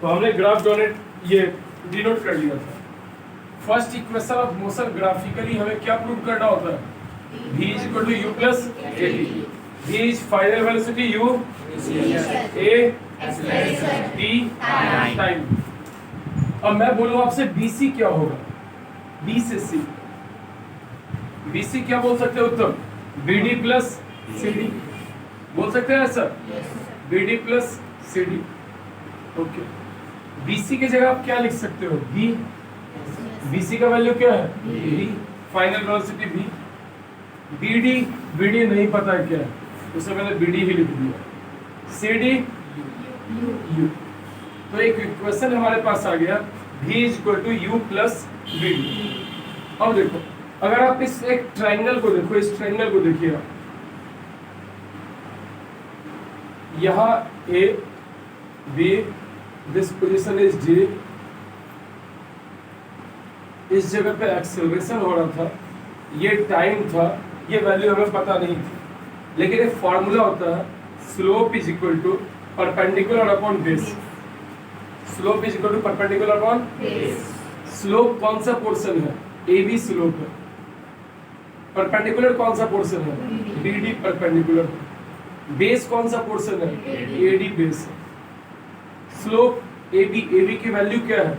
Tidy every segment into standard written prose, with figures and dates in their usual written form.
तो हमने graph donate ये डिनोट कर लिया था। First equation of motion graphically हमें क्या प्रूव करना होता है? v is equal to u plus at। v is final velocity, u a t time. अब मैं बोलूं आपसे bc क्या होगा? b से c, bc क्या बोल सकते हो उत्तम? bd प्लस cd बोल सकते हैं sir? bd plus cd। Okay, bc की जगह आप क्या लिख सकते हो? b, bc का वैल्यू क्या है? b, final velocity v। bd नहीं पता है क्या है, उसे मैंने bd ही लिख दिया। cd u। तो एक इक्वेशन हमारे पास आ गया, v is equal to u plus bd। अब देखो, अगर आप इस एक ट्रायंगल को देखो, इस ट्रायंगल को देखिए आप, यहाँ a b, this position is d, इस जगह पे एक्सेलरेशन हो रहा था, ये टाइम था, ये वैल्यू हमें पता नहीं थी, लेकिन एक फॉर्मूला होता है slope is equal to perpendicular upon base. Slope is equal to perpendicular upon base. Slope कौन सा पोर्शन है? ए बी स्लोप है। परपेंडिकुलर कौन सा पोर्शन है? B D perpendicular. बेस कौन सा पोर्शन है? A D base. Slope A B की वैल्यू क्या है?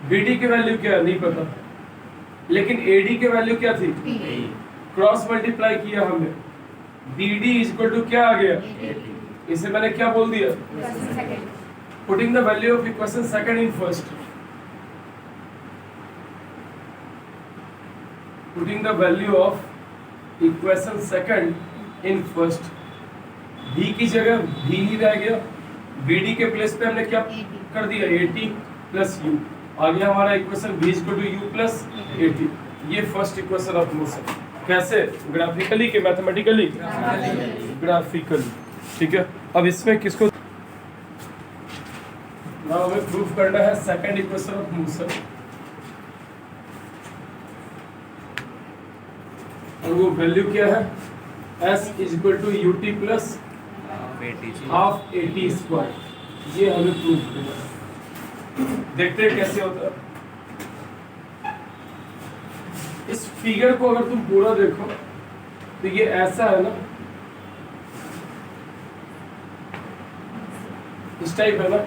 बी डी की वैल्यू क्या है? नहीं पता, लेकिन ए डी की वैल्यू क्या थी? क्रॉस मल्टीप्लाई किया हमने, B D is equal to क्या आ गया? इसे मैंने क्या बोल दिया? Putting the value of equation second in first. Putting the value of equation second in first, b की जगह b ही रह गया, bd के प्लेस पे हमने क्या कर दिया? at plus u। आ गया हमारा equation v equal to u plus at। ये फर्स्ट इक्वेशन ऑफ मोशन। कैसे? ग्राफिकली के मैथमेटिकली? ग्राफिकली। ठीक है, अब इसमें किसको नाउ हमें प्रूफ करना है सेकंड इक्वेशन ऑफ मोशन, और वो वैल्यू क्या है? s is equal to ut plus half at square. ये हमें प्रूफ करना है। देखते हैं कैसे होता है। इस फिगर को अगर तुम पूरा देखो तो ये ऐसा है ना, इस टाइप है ना।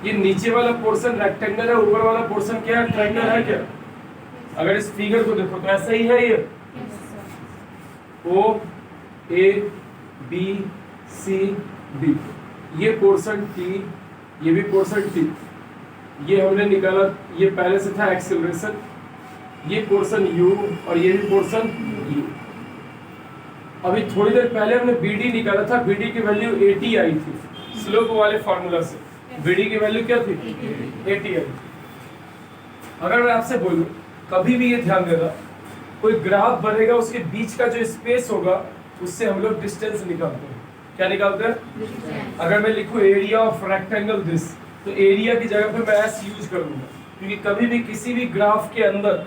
ये नीचे वाला पोर्शन रेक्टेंगल है, ऊपर वाला पोर्शन क्या है? ट्रायंगल है क्या? अगर इस फिगर को देखो तो ऐसा ही है। ये O A B C D, ये पोर्शन T, ये भी पोर्शन T, ये हमने निकाला, ये पहले से था एक्सेलरेशन, ये पोर्शन U और ये भी पोर्शन U। अभी थोड़ी देर पहले हमने BD निकाला था, BD की वैल्यू 80 आई थी स्लोप वाले फॉर्मूला से। BD की वैल्यू क्या थी? 80 आई। अगर मैं आपसे बोलूं, कभी भी ये ध्यान देना, कोई ग्राफ बनेगा, उसके बीच का जो स्पेस होगा उससे हम लोग डिस्टेंस निकालते हैं। क्या निकालते हैं? अगर मैं लिखूं एरिया ऑफ रेक्टेंगल दिस, तो एरिया की जगह पे मैं एस यूज करूंगा, क्योंकि कभी भी किसी भी ग्राफ के अंदर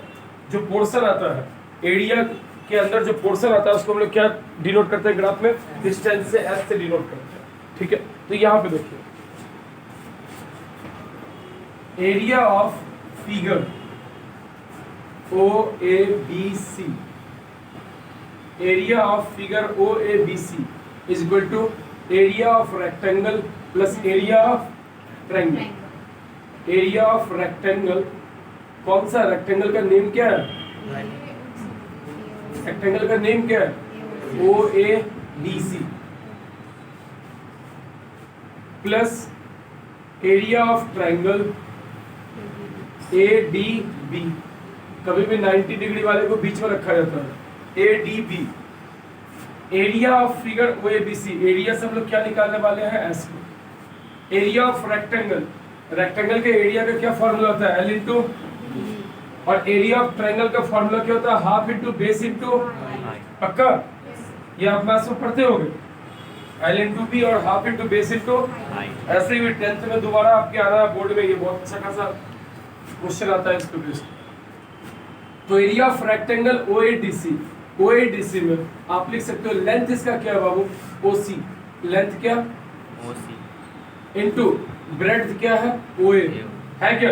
जो पोर्शन आता है, एरिया के अंदर जो पोर्शन आता है, उसको हम लोग क्या डिनोट करते हैं ग्राफ में? डिस्टेंस से, एस से डिनोट करते हैं। ठीक है, तो यहाँ पे देखिए, area of figure OABC, area of figure OABC is equal to area of rectangle plus area of triangle. Area of rectangle, कौन सा रेक्टेंगल का नेम क्या है? रेक्टेंगल का नेम क्या है? OABC plus area of triangle ADB। कभी भी 90 डिग्री वाले को बीच में रखा जाता है, ADB। Area of figure OABC, area से हम लोग क्या निकालने वाले हैं? S को। एरिया ऑफ रेक्टेंगल, रेक्टेंगल के एरिया का क्या फॉर्मूला होता है? L इंटू, और एरिया ऑफ ट्रायंगल का फॉर्मूला क्या होता है? Half into base into. पक्का? ये आप मैथ्स में पढ़ते होंगे, L इंटू बी और हाफ इंटू बेस इंटू। ऐसे ही 10th में दोबारा आपके आ रहा है बोर्ड में, ये बहुत अच्छा खासा क्वेश्चन आता है इसको बेस्ड। तो एरिया ऑफ रेक्टेंगल OADC में आप लिख सकते हो लेंथ इसका क्या है बाबू? OC। लेंथ क्या? इनटू ब्रेड्थ क्या है OA है क्या।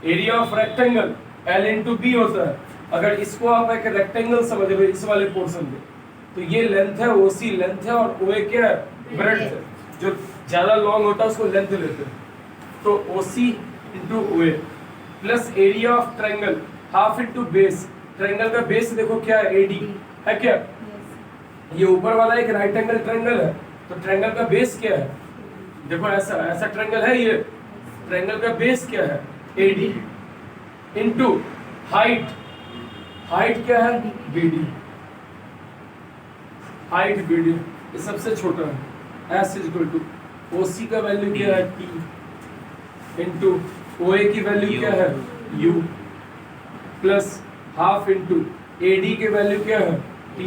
Area of rectangle L into B होता है। अगर इसको आप एक रेक्टेंगल समझ रहे इस वाले पोर्शन में, तो ये लेंथ है OC लेंथ है और OA क्या है ब्रेड्थ है। जो ज्यादा लॉन्ग होता है उसको लेंथ लेते हैं। तो OC into OA plus area of triangle half into base. Triangle का बेस देखो क्या है AD है क्या। ये ऊपर वाला एक राइट एंगल ट्रायंगल है, तो ट्रायंगल का बेस क्या है, देखो ऐसा ऐसा ट्रायंगल है। ये ट्रायंगल का बेस क्या है AD इंटू हाइट। हाइट क्या है BD। हाइट BD ये सबसे छोटा है। S इक्वल टू OC का वैल्यू क्या है T इंटू OA की वैल्यू क्या है U plus half into AD की वैल्यू क्या है T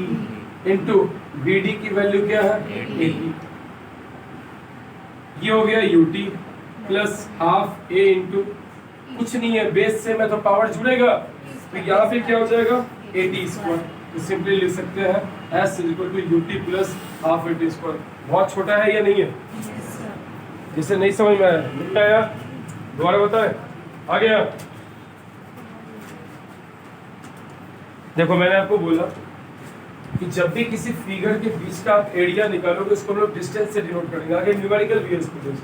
इंटू BD की वैल्यू क्या है AD। ये हो गया UT plus half A into कुछ नहीं है बेस से, मैं तो पावर जुड़ेगा तो यहाँ पे क्या हो जाएगा AD स्क्वायर। तो सिंपली लिख सकते हैं S equal to UT plus half AD square. बहुत छोटा है या नहीं है? जिसे नहीं समझ में आया नहीं आया दोबारा बताएं। आ गया? देखो मैंने आपको बोला कि जब भी किसी फिगर के बीच का आप एरिया निकालोगे उसको हम लोग डिस्टेंस से डिनोट करेंगे। आगे न्यूमेरिकल भी है इसको बेस्ड।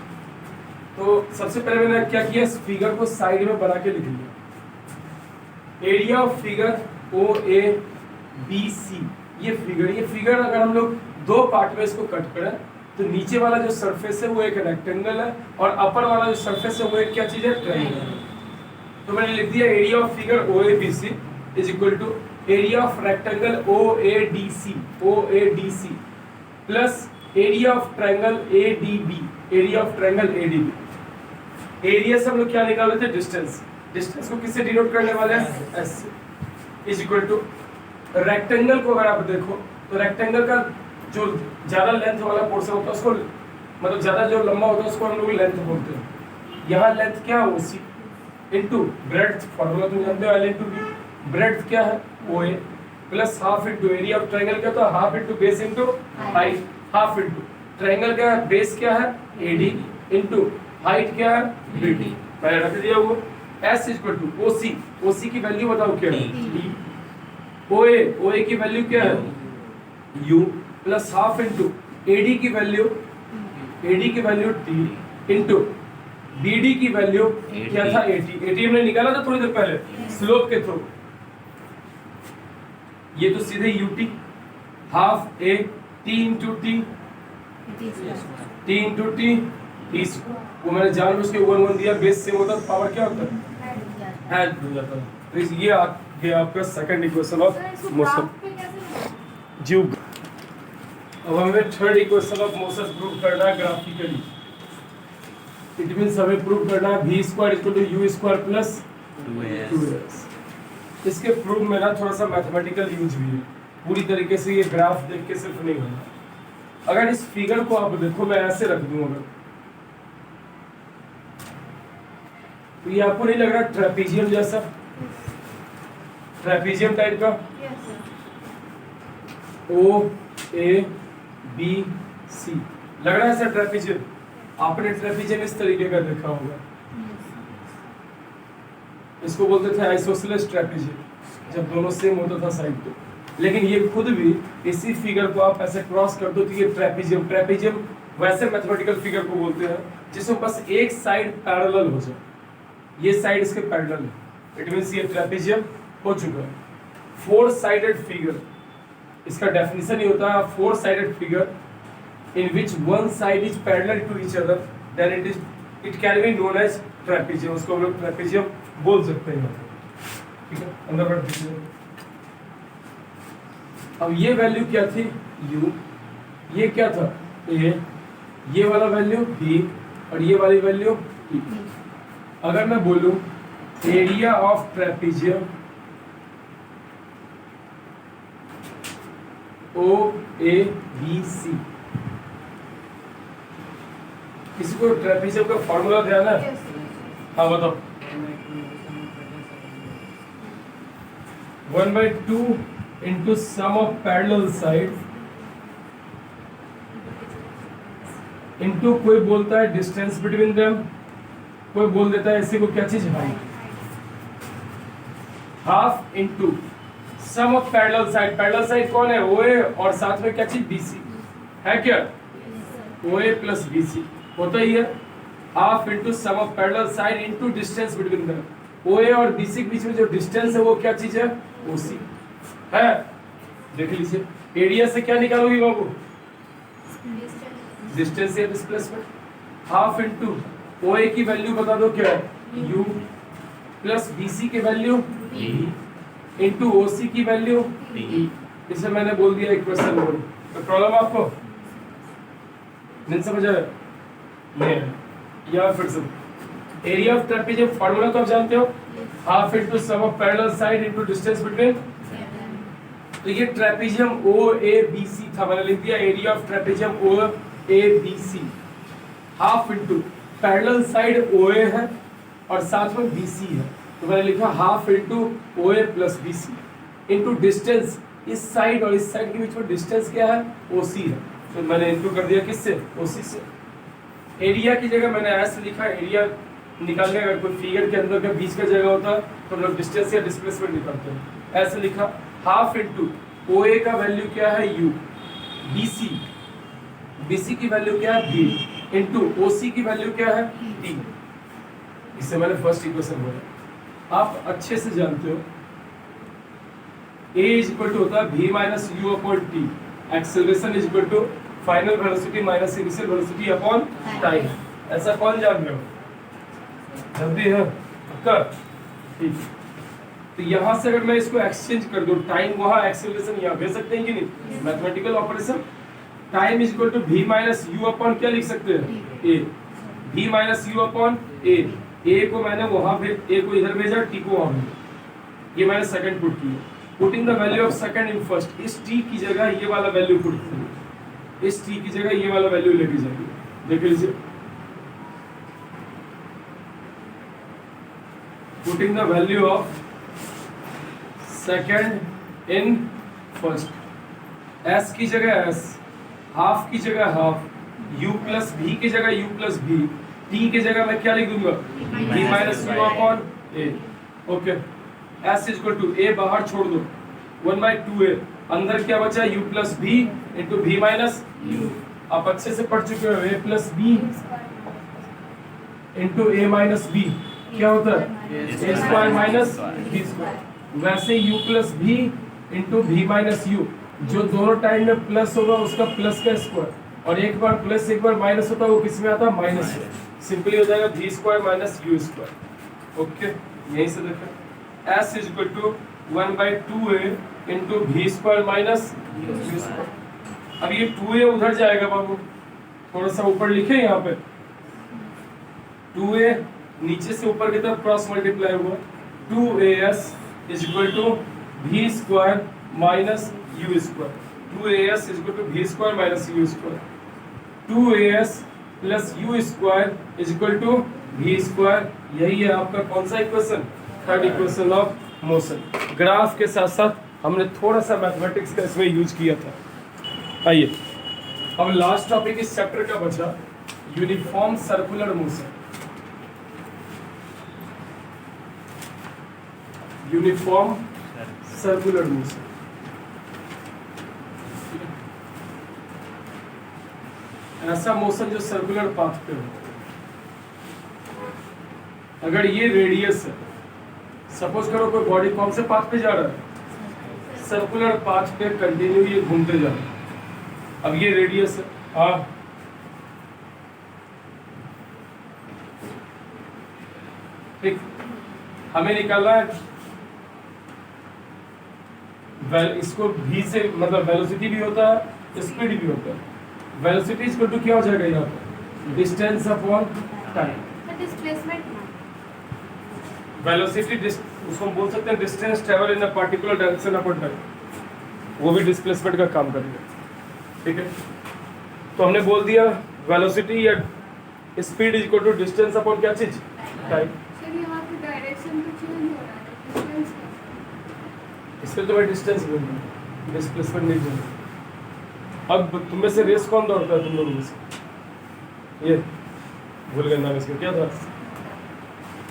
तो सबसे पहले मैंने क्या किया, इस फिगर को साइड में बना के लिख लिया। Area of figure OABC। ये फिगर अगर हम लोग दो पार्ट में इसको कट करें तो नीचे वाला जो सरफेस है वो एक रेक्टेंगल है और अपर वाला जो सरफेस है वो एक क्या चीज है ट्रायंगल है। तो मैंने लिख दिया area of figure OABC is equal to area of rectangle OADC plus area of triangle ADB। Area of triangle ADB। एरिया से हम लोग क्या निकाल रहे थे डिस्टेंस। डिस्टेंस को किससे डिनोट करने वाले हैं S से। इज इक्वल टू रेक्टेंगल को अगर आप देखो तो रेक्टेंगल का जो ज्यादा लेंथ वाला पोर्शन होता है उसको मतलब ज्यादा जो लंबा होता है उसको हम लोग लेंथ बोलते हैं। यहाँ लेंथ क्या है OC इंटू ब्रेड्थ, फॉर्मूला तुम जानते हो L इंटू B। ब्रेड्थ क्या है OA plus half into area of triangle क्या था half into base into height. Half into triangle का बेस क्या है AD इंटू हाइट क्या है BD। मैंने रख दिया वो S equal to OC। OC की वैल्यू बताओ क्या है D। OA की वैल्यू क्या है U plus half into AD की वैल्यू T इंटू BD की वैल्यू क्या था 80 हमने निकाला था थोड़ी देर पहले स्लोप के थ्रू। ये तो सीधे UT half A T into T into T वो मैंने जानबूझ के 1 दिया। बेस सेम होता तो पावर क्या होता है ऐड हो जाता। तो ये आ गया आपका सेकंड इक्वेशन ऑफ मोशन जी। अब हमें third equation of motion prove करना है ग्राफिकली। इट मींस हमें प्रूव करना है v square equal to u square plus 2s। इसके प्रूव में ना थोड़ा सा मैथमेटिकल यूज भी है। पूरी तरीके से ये ग्राफ देख के सिर्फ नहीं होना। अगर इस फिगर को आप देखो मैं ऐसे रख दूं अगर, तो ये आपको नहीं लग रहा ट्रेपीजियम जैसा, ट्रेपीजियम टाइप का OABC लग रहा है सर ट्रेपीजियम। आपने ट्रेपीजियम इस तरीके का देखा होगा। इसको बोलते थे आइसोसेलेस ट्रेपीजियम जब दोनों सेम होता था साइड पे। लेकिन ये खुद भी इसी फिगर को आप ऐसे क्रॉस कर दो तो ये ट्रेपीजियम वैसे मैथमेटिकल फिगर को बोलते हैं जिसमें बस एक साइड पैरेलल हो जाए। ये साइड इसके पैरेलल है, इट मींस ये ट्रेपीजियम हो चुका है। फोर साइडेड फिगर, इसका डेफिनेशन ही होता है four sided figure in which one side is parallel to each other then it can be known as trapezium। उसको हम लोग ट्रेपीजियम बोल सकते हैं। ठीक है, अंदर बढ़ दीजिए। अब ये वैल्यू क्या थी u, ये क्या था a, ये वाला वैल्यू b और ये वाली वैल्यू e। अगर मैं बोलूं एरिया ऑफ ट्रेपीजियम OABC, किसी को ट्रेपीजियम का फॉर्मूला ध्यान है? हाँ बताओ। 1/2 into sum of parallel sides into कोई बोलता है डिस्टेंस बिटवीन देम, कोई बोल देता है इसी को क्या चीज height. Half into sum of parallel side, parallel side कौन है ओए और साथ में क्या चीज बीसी है क्या, ओए प्लस बीसी होता ही है। Half into sum of parallel side into distance between them, O A और बीसी के बीच में जो डिस्टेंस है वो क्या चीज है, ओसी है। देख लीजिए एरिया से क्या निकालोगी बाबू, डिस्टेंस या डिस्प्लेसमेंट। हाफ इनटू ओए की वैल्यू बता दो क्या है u प्लस बीसी की वैल्यू v इनटू ओसी की वैल्यू d। इसे मैंने बोल दिया इक्वेशन 1। तो प्रॉब्लम आपको नहीं समझ आया ये या फिर से एरिया ऑफ ट्रेपेजियम फार्मूला तो आप जानते हो, half into sum of parallel side into distance between. तो ये ट्रेपेजियम ओ ए बी सी था, मैंने लिख दिया area of trapezium O A B C. Half into parallel side O A है और साथ में बी सी है, तो मैंने लिखा half into O A plus B C into distance, इस साइड और इस साइड के बीच में डिस्टेंस क्या है ओ सी है, तो मैंने इनटू कर दिया किससे ओ सी से। एरिया की जगह मैंने ऐसे लिखा, एरिया निकालने का कोई फिगर के अंदर का बीच का जगह होता है तो हम लोग डिस्टेंस या डिस्प्लेसमेंट निकालते हैं। ऐसे लिखा हाफ इनटू ओ ए का वैल्यू क्या है u, bc bc की वैल्यू क्या है b इनटू oc की वैल्यू क्या है t। इससे मैंने फर्स्ट इक्वेशन बोला। आप अच्छे से जानते हो a इज इक्वल टू होता है v minus u upon t, acceleration is equal to final velocity minus initial velocity upon time. ऐसा कौन जान रहे हो, जल्दी है पक्का, ठीक। तो यहाँ से अगर मैं इसको एक्सचेंज कर दूं, टाइम वहाँ एक्सेलरेशन यहाँ भेज सकते हैं कि नहीं, mathematical operation. Time is equal to v minus U upon क्या लिख सकते हैं a, v minus U upon a को मैंने वहाँ भेज, a को इधर भेजा, t को वहाँ भेजा, ये मैंने सेकंड पुट किया। Putting the value of second in first, इस t की जगह ये वाला वैल्यू पुट करिए, इस t की जगह ये वाला वैल्यू लेके जाइए। देख लीजिए putting the value of second in first, s की जगह s, हाफ की जगह हाफ, u प्लस v की जगह u प्लस v, t की जगह मैं क्या लिख दूंगा v minus u upon a। Okay, s is equal to a बाहर छोड़ दो 1/2a, अंदर क्या बचा u plus v into v minus u। आप अच्छे से पढ़ चुके हो a plus b into a minus b क्या होता है a square minus b square. वैसे u plus v into V minus U, जो दोनों टाइम में प्लस होगा उसका प्लस का स्क्वायर, और एक बार प्लस एक बार माइनस होता है वो किस में आता है माइनस में, सिंपली हो जाएगा V square minus U square. Okay, यहीं से देखा s is equal to 1/2a into V square minus U square. अब ये 2a उधर जाएगा बाबू, थोड़ा सा ऊपर लिखे यहाँ पे 2a नीचे से ऊपर की तरफ क्रॉस मल्टीप्लाई हुआ, 2as is equal to V square minus U square, 2as is equal to V square minus U square, 2as plus U square is equal to V square. यही है आपका कौन सा equation, third equation of motion. Graph के साथ साथ हमने थोड़ा सा मैथमेटिक्स का इसमें यूज किया था। आइए अब लास्ट टॉपिक इस चैप्टर का बचा uniform circular motion. Uniform circular motion, ऐसा मोशन जो सर्कुलर पाथ पे हो। अगर ये रेडियस है, सपोज करो कोई बॉडी कौन से पाथ पे जा रहा है, सर्कुलर पाथ पे कंटिन्यू ये घूमते जा रहा है। अब ये रेडियस है, हाँ ठीक, हमें निकालना है इसको v से, मतलब वेलोसिटी भी होता है स्पीड भी होता है। वेलोसिटी इक्वल टू क्या हो जाएगा यहाँ पे distance upon time. Displacement velocity उसको हम बोल सकते हैं distance travel in a particular direction upon time, वो भी डिस्प्लेसमेंट का काम करेगा। ठीक है, तो हमने बोल दिया वेलोसिटी या speed is equal to distance upon क्या चीज टाइम। सर यहाँ पे डायरेक्शन तो चेंज हो रहा है, डिस्टेंस का इसमें तो मैं डिस्टेंस बोल रहा हूँ, डिस्प्लेसमेंट नहीं बोल रहा। अब तुम में से रेस कौन दौड़ता है तुम लोगों में से, ये भूल गए नाम इसका, क्या था?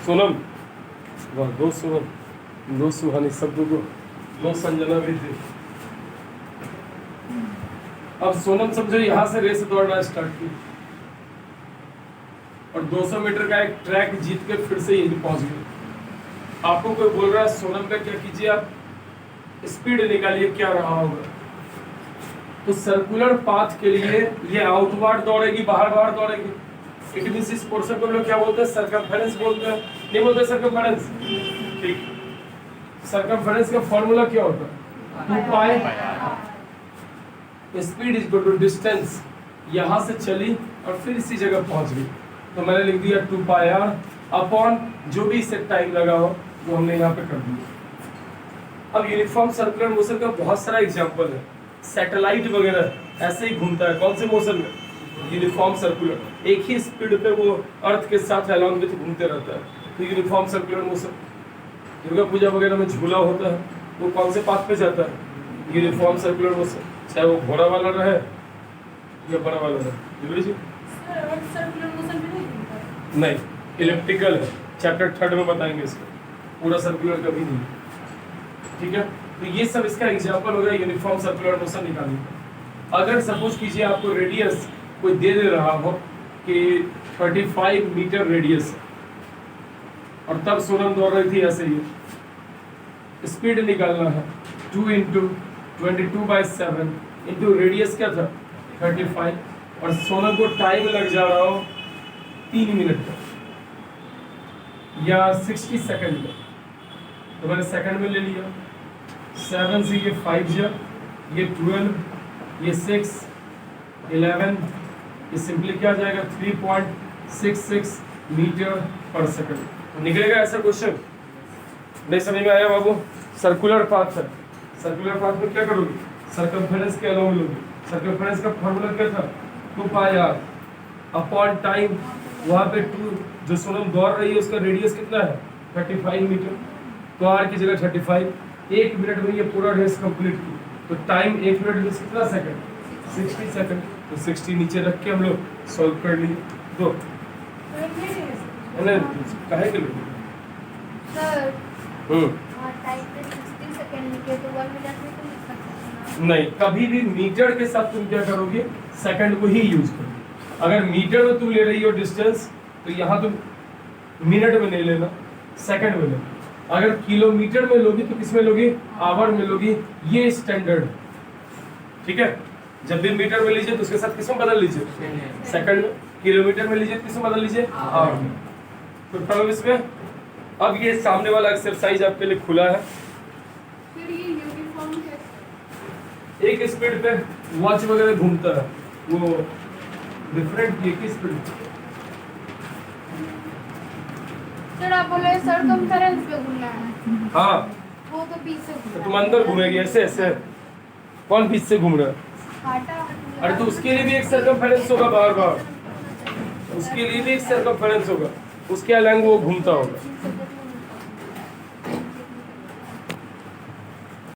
सोनम। वाह, दो सोनम, दो सुहानी शब्दों को दो संजना भी थी। अब सोनम समझो यहाँ से रेस दौड़ना स्टार्ट की और 200 मीटर का एक ट्रैक जीत के फिर से यहीं पहुंच गए। आपको कोई बोल रहा है सोनम का क्या कीजिए, आप स्पीड निकालिए, क्या रहा होगा? तो सर्कुलर पाथ के लिए ये आउटवर्ड दौड़ेगी, बाहर बाहर दौड़ेगी। इट मींस इस पोर्शन को हम लोग क्या बोलते हैं? सर्कमफेरेंस बोलते हैं। नहीं बोलते सर्कमफेरेंस? ठीक। सर्कमफेरेंस का फॉर्मूला क्या होता है? 2 pi speed is equal to distance. यहाँ से चली और फिर इसी जगह पहुंच गई, तो मैंने लिख दिया 2 पाई r अपॉन जो भी इससे टाइम लगा हो वो हमने यहाँ पे कर दिया। अब यूनिफॉर्म सर्कुलर मोशन का बहुत सारा एग्जांपल है। सैटेलाइट वगैरह ऐसे ही घूमता है, कौन से मोशन में? यूनिफॉर्म सर्कुलर, एक ही स्पीड पे वो अर्थ के साथ अलॉन्ग विथ घूमते रहता है, तो uniform circular motion. Durga Puja वगैरह में झूला होता है, वो कौन से पाथ पे जाता है? यूनिफॉर्म सर्कुलर मोशन, चाहे वो घोड़ा वाला रहे या बड़ा वाला रहे। जी सर्कुलर मोशन भी नहीं घूमता है? नहीं, इलिप्टिकल है, चैप्टर 3 में बताएंगे इसको, पूरा सर्कुलर कभी नहीं। ठीक है, तो ये सब इसका एग्जांपल हो गया यूनिफॉर्म सर्कुलर मोशन निकालने का। अगर सपोज कीजिए आपको रेडियस कोई दे रहा हो कि 35 मीटर रेडियस है और तब सोनम दौड़ रही थी ऐसे ही, स्पीड निकालना है 2 × 22/7 इंटू रेडियस क्या था 35, और सोनम को टाइम लग जा रहा हो 3 मिनट का या 60 सेकंड का, तो मैंने सेकंड में ले लिया। 7 से ये 5 जा, ये 12, ये 6, 11, ये सिंपली क्या आ जाएगा 3.66 मीटर पर सेकंड। निकलेगा ऐसा क्वेश्चन? नहीं समझ में आया बाबू? सर्कुलर पाथ है, सर्कुलर पाथ में क्या करोगे? सर्कमफेरेंस के अलावा लोगे। सर्कमफेरेंस का फॉर्मूला क्या था? 2 पाई r अपॉन टाइम। वहाँ पे 2 जो सोनम दौड़ रही है उसका रेडियस कितना है 35 मीटर, तो r की जगह 35। 1 मिनट में ये पूरा रेस कंप्लीट की, तो टाइम 1 मिनट में कितना सेकंड? 60 सेकंड। तो 60 नीचे रख के हम लोग सॉल्व कर लिए। दो काहे के लोग सर टाइम पे 60 सेकंड लिखे तो 1 मिनट में तो लिख सकते हैं नहीं, कभी भी मीटर के साथ तुम क्या करोगे? सेकंड को ही यूज करोगे। अगर मीटर में तुम ले रही हो डिस्टेंस, तो यहाँ तुम मिनट में नहीं लेना, सेकंड में लेना। अगर किलोमीटर में लोगी तो किस में लोगी? आवर में लोगी। ये स्टैंडर्ड है, ठीक है। जब भी मीटर में लीजिए तो उसके साथ किस में बदल लीजिए? सेकंड में। किलोमीटर में लीजिए किस में बदल लीजिए? आवर में। तो प्रॉब्लम इसमें। अब ये सामने वाला एक्सरसाइज आपके लिए खुला है। फिर ये यूनिफॉर्म कैसे? एक स्पीड पे वॉच वगैरह घूमता है, वो डिफरेंट एक ही स्पीड। सर आप बोले सर्कमफेरेंस पे घूमना है, हाँ, वो तो बीच से तो घूमना तुम अंदर घूमेगी ऐसे ऐसे। कौन बीच से घूम रहा है? काटा। अरे तो उसके लिए भी एक सर्कमफेरेंस होगा, बार बार उसके लिए भी एक सर्कमफेरेंस होगा, उसके अलग वो घूमता होगा।